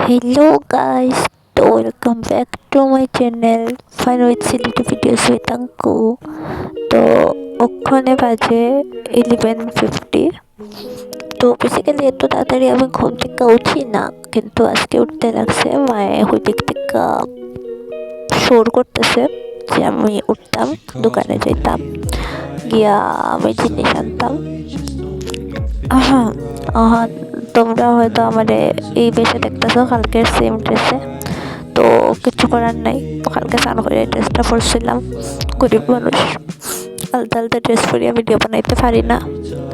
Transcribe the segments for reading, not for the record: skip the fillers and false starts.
Hello guys, তো welcome back to my channel Fun with Silly Videos with Anku. তো ওখানে বাজে 11:50। তো বেসিক্যালি এত তাড়াতাড়ি আমি ঘুম থেকে উঠি না, কিন্তু আজকে উঠতে লাগছে। মায়ে হুইদিক থেকে শোর করতেছে যে আমি উঠতাম, দোকানে যেতাম, গিয়া আমি জিনিস আনতাম। তোমরা হয়তো আমারে এই বেশে দেখতেছো কালকের সেম ড্রেসে। তো কিছু করার নাই, কালকে স্নান করে ড্রেসটা পরছিলাম। গরিব মানুষ, আলতা আলতা ড্রেস পরিয়া ভিডিও বানাইতে পারি না,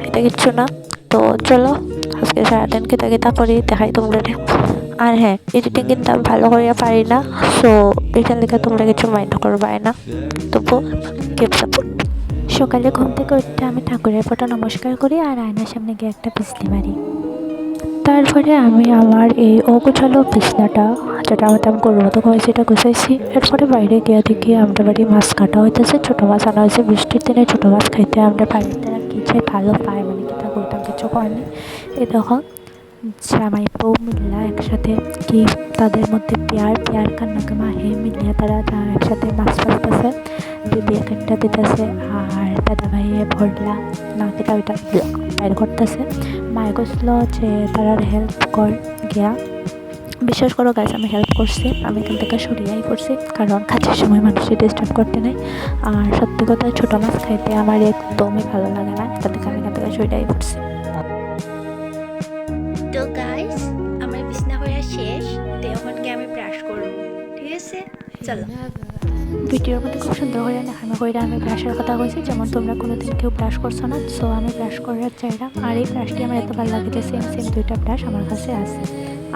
এটা কিচ্ছু না। তো চলো আজকে সারাদিন কিতা করি দেখাই তোমরা। আর হ্যাঁ, এডিটিং কিন্তু আমি ভালো করিয়া পারি না, সো এটার লেগে তোমরা কিছু মাইন্ড করবাই না, তবু কিপ সাপোর্ট। সকালে ঘুম থেকে উঠতে আমি ঠাকুরের ফটো নমস্কার করি আর আয়নার সামনে গিয়ে একটা বিছলি মারি। তারপরে আমি আমার এই অগোছালো বিছনাটা, যেটা আমি গরুর মতো হয়েছে, এটা গুছাইছি। এরপরে বাইরে গিয়ে দেখি আমরা বাড়ি মাছ কাটা হইতেছে, ছোটো মাছ আনা হয়েছে। বৃষ্টির দিনে ছোটো মাছ খাইতে আমরা বাড়িতে কিছু ভালো পাই, মানে কিতা করতাম কিছু করেনি। এই তখন জামাই বউ মিল্লা একসাথে কি তাদের মধ্যে পেয়ার কান্নাকে মাহে মিলিয়া তারা একসাথে মাছ পাইতেছে, দিদি একটা দিতেছে আর দাদা ভাইয়ে ভরলা না কেটা ওইটা বাইর করতেছে। মায়ে কইছিল যে তারা হেল্প কর গিয়া। বিশ্বাস করো গাছ, আমি হেল্প করছি। আমি এখান থেকে সরিয়াই করছি, কারণ কাজের সময় মানুষের ডিস্টার্ব করতে নাই। আর সত্যি কথা, ছোটো মাছ খাইতে আমার একদমই ভালো লাগে না, এটা থেকে আমি এখান থেকে সরিয়াই করছি। তো গাইস, আমার বিছনা হয়ে শেষ। তো এখন গিয়ে আমি ব্রাশ করব, ঠিক আছে? চলো। ভিডিওর মধ্যে খুব সুন্দর করে দেখানো করে আমি ব্রাশের কথা কইছি, যেমন তোমরা কোনোদিন কেউ ব্রাশ করছো না, সো আমি ব্রাশ করার চাইলাম। আর এই ব্রাশটি আমার এত ভালো লাগে যে সেম দুইটা ব্রাশ আমার কাছে আছে।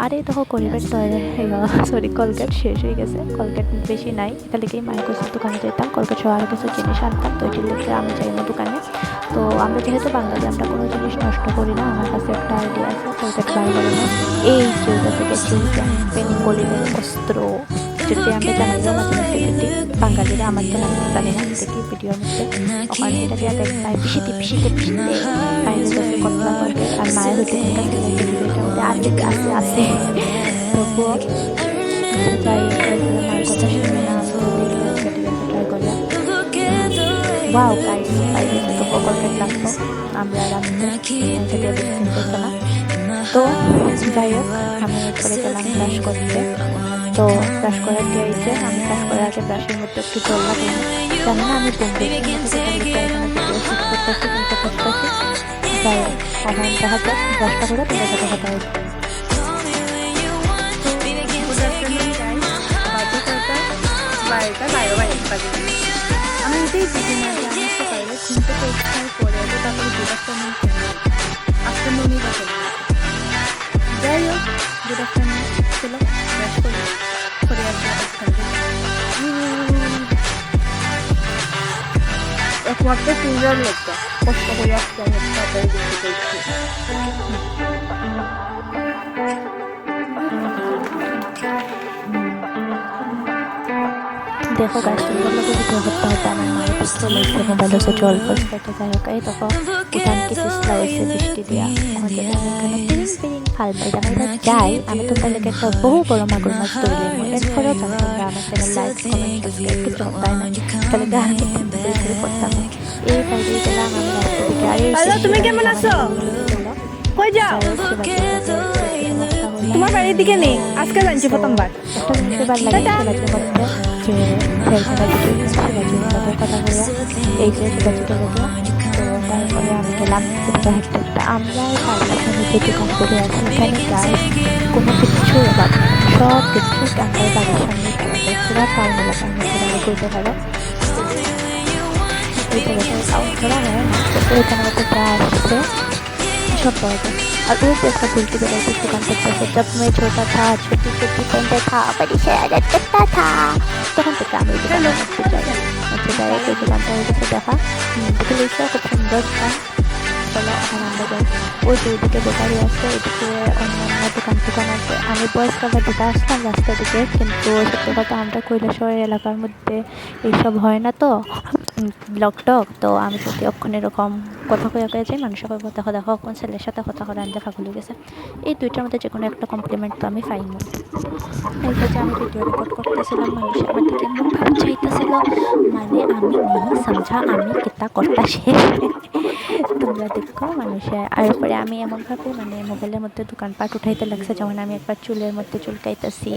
আর এই দেখো কলগেট কলগেট শেষ হয়ে গেছে, কলগেট বেশি নাই। এটা লেগেই মায়ের কাছে দোকানে যেতাম, কলগেট সহ আরও কিছু জিনিস আনতাম। তো এটি লেগে আমি যাই না দোকানে। তো আমরা যেহেতু বাঙালি, আমরা কোনো জিনিস নষ্ট করি না। আমার কাছে একটা আইডিয়া আছে কলগেট বাই করানো। এই চুলটা থেকে চুলটা পেনি কলিলের অস্ত্র, যদি আমরা জানাইও মাঝে মধ্যে কিন্তু বাঙালিরা, আমার তো জানি না, দেখি ভিডিওর মধ্যে ওখানে এটা দিয়ে দেখবাই পিছিতে বাইরে যাচ্ছে কতলা করে। আর মায়ের হইতে কিন্তু ভিডিওটার মধ্যে আছে তবুও যাই মায়ের কথা শুনে না, ট্রাই করি। ওয়াও গাইস, বাইরে তো কলগেট লাগতো, আমরা রাখতে দিয়ে দেখতে না। তো যাই হোক, আমি এরপরে গেলাম ব্রাশ করতে। তো ব্রাশ করার দিয়েছে, আমি ব্রাশ করার আগে ব্রাশের মধ্যে একটু জল লাগাই, জানি না আমি যাই হোক, এখন দেখা যাক ব্রাশটা করে তোমার সাথে কথা হয়েছে। আমি এটাই বুঝি না যে আমার সকালে ঘুম থেকে ওঠার পরে তারপরে গুড আফটারনুন আফটারনুনই বা চলে গেছে। যাই হোক, গুড আফটারনুন চলো ব্রাশ করে একমাত্র সুন্দর লোকটা কষ্ট করে আসতে তাড়াতাড়ি দেখতে পেয়েছি। দেখো গাছ সুন্দর লোকে ভিডিও করতে হতো, আমার মায়ের পিস্তল হয়েছে, মোবাইল হচ্ছে জল পড়ছে। এটা যাই হোক, এই দেখো উঠান কি চেষ্টা হয়েছে বৃষ্টি দিয়া। যাই আমি তোমার লেগে একটা বহু বড় মাগুর মাছ তৈরি এরপরেও তোমরা আমার চ্যানেল লাইক কমেন্ট সাবস্ক্রাইব কিছু তাই না, তাহলে গান করতাম। এই বাইরে গেলাম আমি রাস্তা থেকে। আর তুমি কেমন আছো? কই যাও? তোমার বাড়ির দিকে নেই, আজকে জানছি প্রথমবার। একটা জিনিস এবার লাগে শিবাজির মধ্যে, যে শিবাজির কথা বলে এই যে শিবাজিটা বললো। তো তারপরে আমি গেলাম একটা আমরা পার্লার দোকান করে আছি, এখানে গায়ে কোনো কিচ্ছু অভাব, সব কিছু আমার বাড়ির সামনে পুরা টাউন এলাকার মধ্যে বাড়ি করতে পারো। এই জায়গাটায় টাউন করা হয় না, তো এখানে মধ্যে যা আসছে सब पाया था। और वो जैसा बोलती बेटा दुकान करता था, जब मैं छोटा था छोटी छोटी पेंटर था, बड़ी शरारत करता था, তখন থেকে আমি দোকানে যাই। আচ্ছা যাই, এই দোকানটা হয়ে গেছে দেখা, দেখলে খুব সুন্দর। করলো। এখন আমরা যাই ওই যে ওইদিকে বেকারি আছে, ওইদিকে অন্যান্য দোকান আছে। আমি বয়স কালার দিকে আসলাম রাস্তার দিকে, কিন্তু সত্যি কথা আমরা কৈলাসহর এলাকার মধ্যে এইসব হয় না তো ব্লক টক। তো আমি যদি অক্ষণ এরকম কথা কয়ে যাই, মানুষের কয়ে দেখো দেখো কোন ছেলের সাথে কথা করে আনতে ফাঁকুল হয়ে গেছে। এই দুইটার মধ্যে যে কোনো একটা কমপ্লিমেন্ট তো আমি পাইনি। এই যে আমি ভিডিও রেকর্ড করতেছিলাম, মানুষ আমার দিকে এমন ভাব চাইতেছিল, মানে আমি নেই সমঝা আমি কিতা করতেছি। তোমরা দেখো মানুষে। আর পরে আমি এমনভাবে মানে মোবাইলের মধ্যে দোকানপাট উঠাইতে লাগছে, যেমন আমি একবার চুলের মধ্যে চুলকাইতেছি,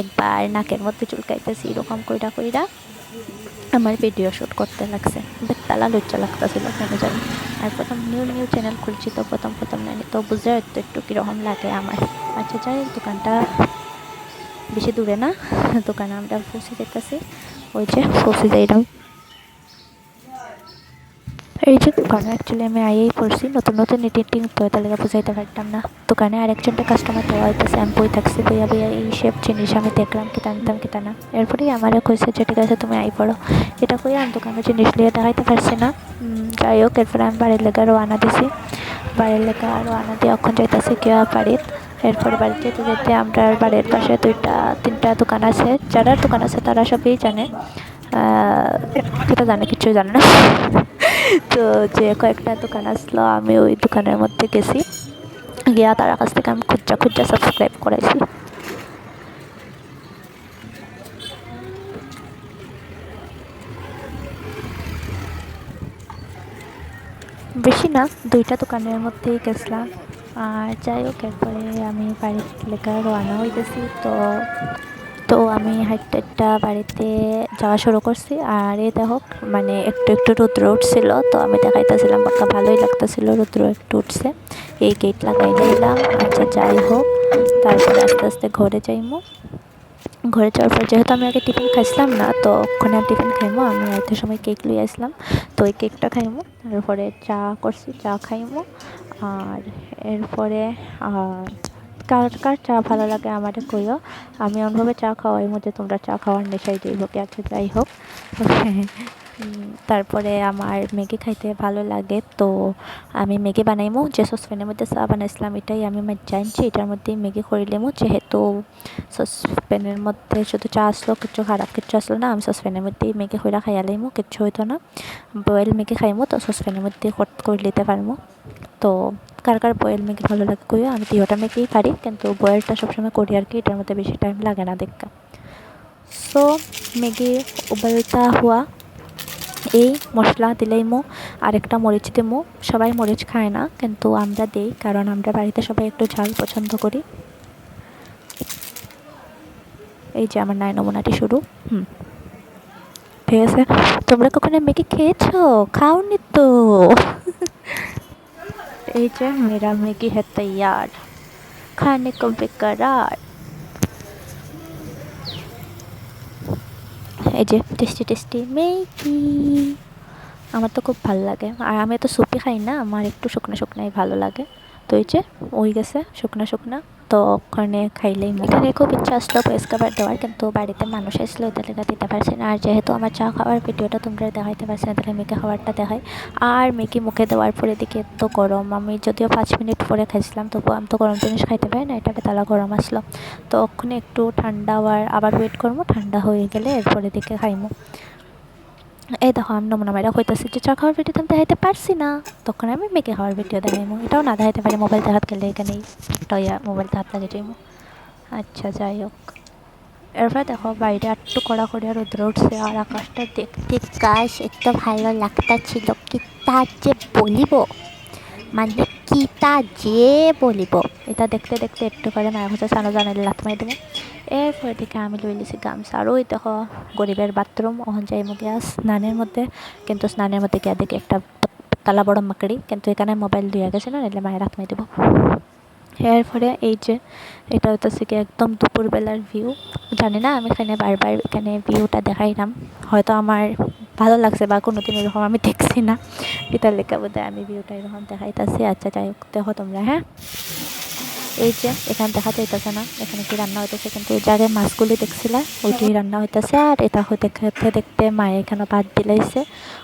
একবার নাকের মধ্যে চুলকাইতেছি, এরকম কইরা কইরা আমার ভিডিও শ্যুট করতে লাগছে। বেতালা লজ্জা লাগতেছিল কেন জানি। আর প্রথম নিউ চ্যানেল খুলছি, তো প্রথম নানি তো বুঝে একটু কীরকম লাগে আমার। আচ্ছা যাই, দোকানটা বেশি দূরে না, দোকানে আমরা পৌঁছে যেতেছি। ওই যে পৌঁছে যাইলাম। এই যে দোকানে অ্যাকচুয়ালি আমি আইয়েই পড়ছি, নতুন এডিটিং তো এটা লেগে বুঝাইতে পারতাম না। দোকানে আরেকজনটা কাস্টমার দেওয়া হইতেছে, আমি বই থাকছি, বইয়া এই সব জিনিস আমি দেখলাম কিতা আনতাম কিতা না। এরপরেই আমারে কইছে যে ঠিক আছে তুমি আই পড়ো। এটা কই আমি দোকানের জিনিস নিয়ে দেখাইতে পারছি না। যাই হোক, এরপরে আমি বাড়ির লেগে রওনা দিছি। বাড়ির লেগে রওনা দিয়ে এখন যাইতেছি গিয়া বাড়িত। এরপরে বাড়িতে যেতে আমরা বাড়ির পাশে 2-3টা দোকান আছে। যারা দোকান আছে তারা সবই জানে, কেটা জানে কিছু জানে না। তো যে কয়েকটা দোকান আসলো, আমি ওই দোকানের মধ্যে গেছি, গিয়া তার কাছ থেকে আমি খুঁজা সাবস্ক্রাইব করাইছি। বেশি না, 2টা দোকানের মধ্যেই গেছিলাম। আর যাই হোক, এরপরে আমি বাড়ির লেখা রওনা হইতেছি। তো আমি হাইটটা বাড়িতে যাওয়া শুরু করছি। আর এই দেখো মানে একটু রৌদ্র উঠছিল, তো আমি দেখাইতেছিলাম বাক্কা ভালোই লাগতেছিল, রৌদ্র একটু উঠছে। এই গেট লাগাই নিলাম। আচ্ছা যাই হোক, তারপরে আস্তে আস্তে ঘরে যাইমু। ঘরে যাওয়ার পর যেহেতু আমি আগে টিফিন খাইছিলাম না, তো ওখানে আর টিফিন খাইমু, আমি রাতের সময় কেক লইয়া আসলাম, তো ওই কেকটা খাইমু। তারপরে চা করছি, চা খাইমু। আর এরপরে কার চা ভালো লাগে আমারে কইও, আমি এমনভাবে চা খাওয়াই মধ্যে তোমরা চা খাওয়ার নেশায় যাইব কি। আচ্ছা যাই হোক, তারপরে আমার ম্যাগি খাইতে ভালো লাগে, তো আমি ম্যাগি বানাইমু। যে সসপ্যানের মধ্যে চা বানাইছিলাম এটাই আমি জানছি, এটার মধ্যেই ম্যাগি করিলেমু। যেহেতু সসপ্যানের মধ্যে শুধু চা আসলো, কিচ্ছু খারাপ কিচ্ছু আসলো না, আমি সসপ্যানের মধ্যেই ম্যাগি কইরা খাইয়া লাইমু, কিচ্ছু হইতো না। বয়েল ম্যাগি খাইমু, তো সসপ্যানের মধ্যে করে নিতে পারবো। তো কার বয়েল ম্যাগি ভালো লাগে কইও, আমি 2টা ম্যাগিই পারি, কিন্তু বয়েলটা সবসময় করি আর কি, এটার মধ্যে বেশি টাইম লাগে না দেখা। সো ম্যাগি উবালতা হুয়া, এই মশলা দিলেইমু, আরেকটা মরিচ দিমু। সবাই মরিচ খায় না, কিন্তু আমরা দেই, কারণ আমরা বাড়িতে সবাই একটু ঝাল পছন্দ করি। এই যে আমার নমুনাটি শুরু। ঠিক আছে, তোমরা কখনো ম্যাগি খেয়েছো? খাওনি তো? এই যে মেরা ম্যাগি है तैयार, खाने को बेकरार। এই যে টেস্টি ম্যাগি, আমার তো খুব ভালো লাগে। আর আমি তো স্যুপই খাই না, আমার একটু শুকনাই ভালো লাগে। তো এই যে ওই গেছে শুকনা, তো ওখানে খাইলেই এখানে খুব ইচ্ছা আসলো ভয়েস কভার দেওয়ার, কিন্তু বাড়িতে মানুষ আসলে ওদের লেগে দিতে পারছি না। আর যেহেতু আমার চা খাওয়ার ভিডিওটা তোমরা দেখাইতে পারছি না, তাহলে মেয়েকে খাবারটা দেখাই। আর মেয়েকে মুখে দেওয়ার পরে দিকে এত গরম, আমি যদিও 5 মিনিট পরে খাইছিলাম, তবু আমি তো গরম জিনিস খাইতে পারি না, এটা বেতালা গরম আসলো। তো ওখানে একটু ঠান্ডা হওয়ার আবার ওয়েট করবো, ঠান্ডা হয়ে গেলে এরপরে দিকে খাইমু। এই দেখো আমি নমুনা মাইরা কইতাছি যে চা খাওয়ার ভিডিও তো আমি দেখাইতে পারছি না, তখন আমি মেয়েকে খাওয়ার ভিডিও দেখাইমু। এটাও না দেখাইতে পারি, মোবাইল হাত গেলে এখানেই মোবাইলটা হাত লাগে যাইমু। আচ্ছা যাই হোক, এরপরে দেখো বাইরে একটু কড়া রৌদ্র উঠছে, আর আকাশটা দেখতে গাছ এত ভালো লাগতাছিল, কিতা যে বলিব, মানে কিতা যে বলিব। এটা দেখতে একটু করে মায়ের কাছে সানো জানালে লাত মাই দেবো। এরপরে থেকে আমি লই লিছি গামছা। আর ওই দেখো গরিবের বাথরুম, ওখান যাইমু গিয়া স্নানের মধ্যে, কিন্তু স্নানের মধ্যে গিয়া দেখি একটা তালা বড় মাকড়ি, কিন্তু এখানে মোবাইল দিয়ে গেছে না, নাহলে মায়ের হাত মাই দেবো। এরপরে এই যে এটা হইতেছে কি একদম দুপুরবেলার ভিউ। জানি না আমি এখানে বারবার এখানে ভিউটা দেখাইলাম, হয়তো আমার ভালো লাগছে বা কোনোদিন এরকম আমি দেখছি না, এটার লেখা বোধহয় আমি ভিউটা এরকম দেখাইতেছি। আচ্ছা যাই হোক, দেখো তোমরা। হ্যাঁ এই যে এখানে দেখা যাইতেছে না এখানে কি রান্না হইতেছে, কিন্তু ওই জায়গায় মাছগুলি দেখছিলা ওইটাই রান্না হইতেছে। আর এটা দেখতে দেখতে মায়ে এখানে ভাত দিলাইছে।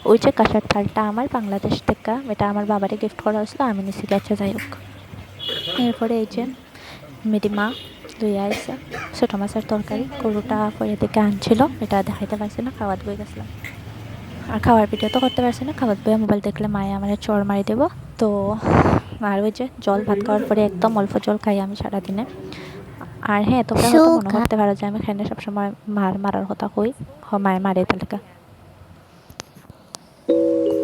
ওই যে কাঁসার থালটা আমার বাংলাদেশ থেকে, এটা আমার বাবারে গিফট করা হয়েছিল, আমি নিয়েছিল। আচ্ছা যাই হোক, এরপরে এই যে মিডিমা লইয়া আইসে ছোটো মাছের তরকারি, গরুটা পরে দিকে আনছিল, এটা দেখাইতে পারছি না, খাওয়াত বই গেছিলাম। আর খাওয়ার ভিডিও তো করতে পারছি না, খাওয়াত বইয়ে মোবাইল দেখলে মায়ে আমার চড় মারি দেবো। তো আর ওই যে জল, ভাত খাওয়ার পরে একদম অল্প জল খাই আমি সারাদিনে। আর হ্যাঁ, তোমরা হয়তো মনে করতে পারো যে আমি খাইলে সবসময় মারার কথা কই, মায়ের মারে তালিকা।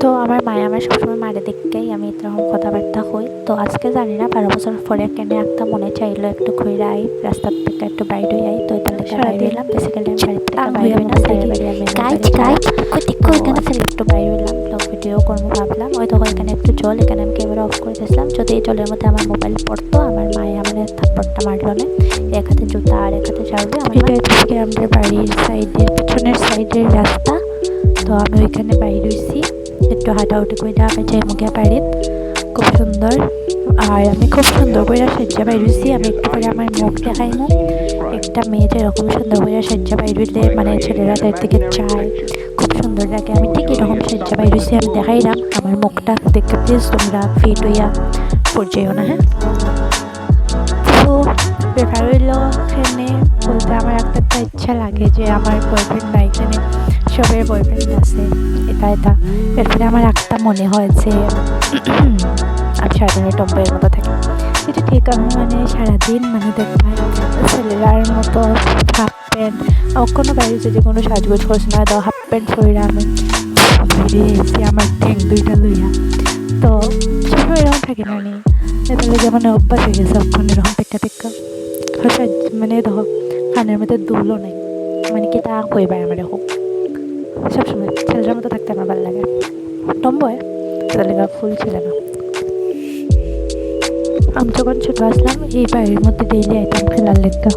তো আমার মায়ে আমার সবসময় মারে দেখতেই আমি এরকম কথাবার্তা হই। তো আজকে জানি না 12 বছর পরে কেন একটা মনে চাইলো একটু ঘুরে আই, রাস্তার থেকে একটু বাইরে আই। তো এটা লেগে বাইরে এলাম, বেসিক্যালি আমি বাড়ি থেকে বাইরে না, সাইডে বাড়ি আমি একটু বাইরে এলাম, ব্লগ ভিডিও করবো ভাবলাম। ওই তখন এখানে একটু জল, এখানে আমি ক্যামেরা অফ করে দিয়েছিলাম, যদি এই জলের মধ্যে আমার মোবাইল পড়তো আমার মায়ে আমার থাপ্পড়টা মারলো না। এক হাতে জুতা আর এক হাতে ঝাড়বে। এটা হচ্ছে আমাদের বাড়ির সাইডের পিছনের সাইডের রাস্তা। তো আমি ওইখানে বাইরে হয়েছি, একটু হাঁটাহুটি করে আমি যাই মুখে বাড়ি, খুব সুন্দর। আর আমি খুব সুন্দর করে সজ্জা বাইরেছি, আমি একটু করে আমার মুখ দেখাই না। একটা মেয়ে যেরকম সুন্দর করে সজ্জা বাইরে মানে ছেলেরা তার দিকে চায়, খুব সুন্দর লাগে। আমি ঠিক এরকম সজ্জা বাইরেছি, আমি দেখাইলাম আমার মুখটা দেখে প্লিজ তোমরা ফিট হইয়া পড়ছেও না। হ্যাঁ, তো ব্যাপার হইলো এখানে বলতে আমার একটা ইচ্ছা লাগে যে আমার বয়ফ্রেন্ড নাই, এখানে সবের বয়ফ্রেন্ড আছে এটা। এরপরে আমার একটা মনে হয় যে আমি সারাদিন টম্বইয়ের মতো থাকি। এটা ঠিক, আমি মানে সারাদিন মানে দেখবাই ছেলেরার মতো হাফ প্যান্ট, কোনো বাইরে যদি কোনো সাজগোজ করছে না দাও, হাফ প্যান্ট পরে আমি বেরিয়েছি আমার ঠ্যাং দুইটা লইয়া। তো সবাই এরকম থাকে না নি, এটা লেগে মানে অভ্যাস হয়ে গেছে অক্ষণ এরকম টেক্কা মানে দেখো কানের মধ্যে দুলও নাই, মানে কি তা কইবার আমার এরকম সবসময় ছেলের মতো থাকতে আমার ভালো লাগে। টম্বয় তাহলে ফুল ছিল না। আমি যখন ছোট আসলাম এই বাড়ির মধ্যে ডেইলি আইতাম খেলার লেখা।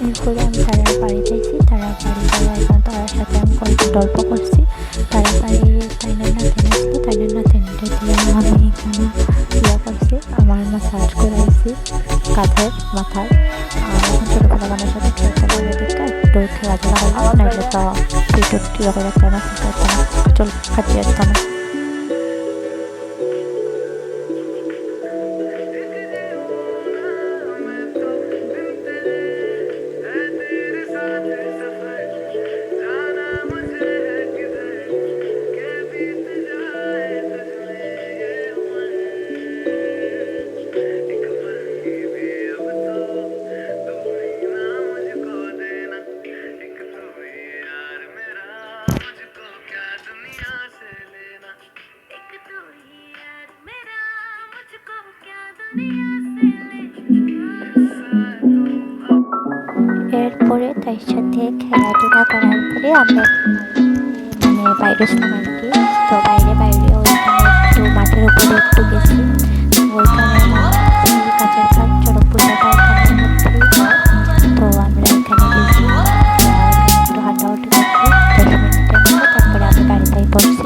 এরপরে আমি তারার বাড়ি যাইছি, তারার বাড়ি যাওয়া এখন তারার সাথে আমি গল্প করছি। তারার বাড়ি তাইনের নাতিন আসলো, তাইনের নাতিনটা দিয়ে আমি এখানে ইয়া করছি, আমার মাসাজ করাইছি কাঁধের মাথায়। আর এখন ছোটোবেলা আমার সাথে খেলতে লাগে দিকে একটু খেলাধুলা হলো, নাইলে তো পেটুর টিয়া করে একটা মাছ চল খাটিয়ে দিতাম। এরপরে তার সাথে খেলাধুলা করার পরে আমরা মানে বাইরে ছিলাম আর কি। তো বাইরে ওইখানে একটু মাঠের উপরে একটু গেছি, ওইখানে কাছের খাট চড়ক পূজাটা ওখানের মধ্যেই হয়। তো আমরা এখানে গেছি, একটু হাঁটাহাঁটি করছি 10 মিনিটের মধ্যে, তারপরে আমি বাড়িতেই পড়ছি।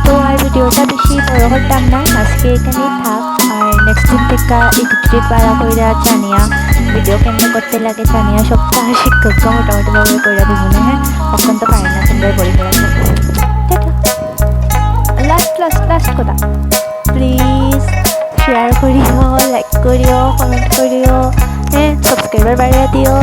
তো আর ভিডিওটা বেশি বড় করতাম না, আজকে এখানেই থাক। আর নেক্সট দিন থেকে এডিট বাড়া করে জানিয়া ভিডিও কেমন করতে লাগে জানিয়া সপ্তাহ শিক্ষককে মোটামুটিভাবে করে দিব না। হ্যাঁ, এখন তো পারি না, তোমরা বলি লাস্ট কথা, প্লিজ শেয়ার করিও, লাইক করিও, কমেন্ট করিও, হ্যাঁ সাবস্ক্রাইবার বাড়িয়ে দিও।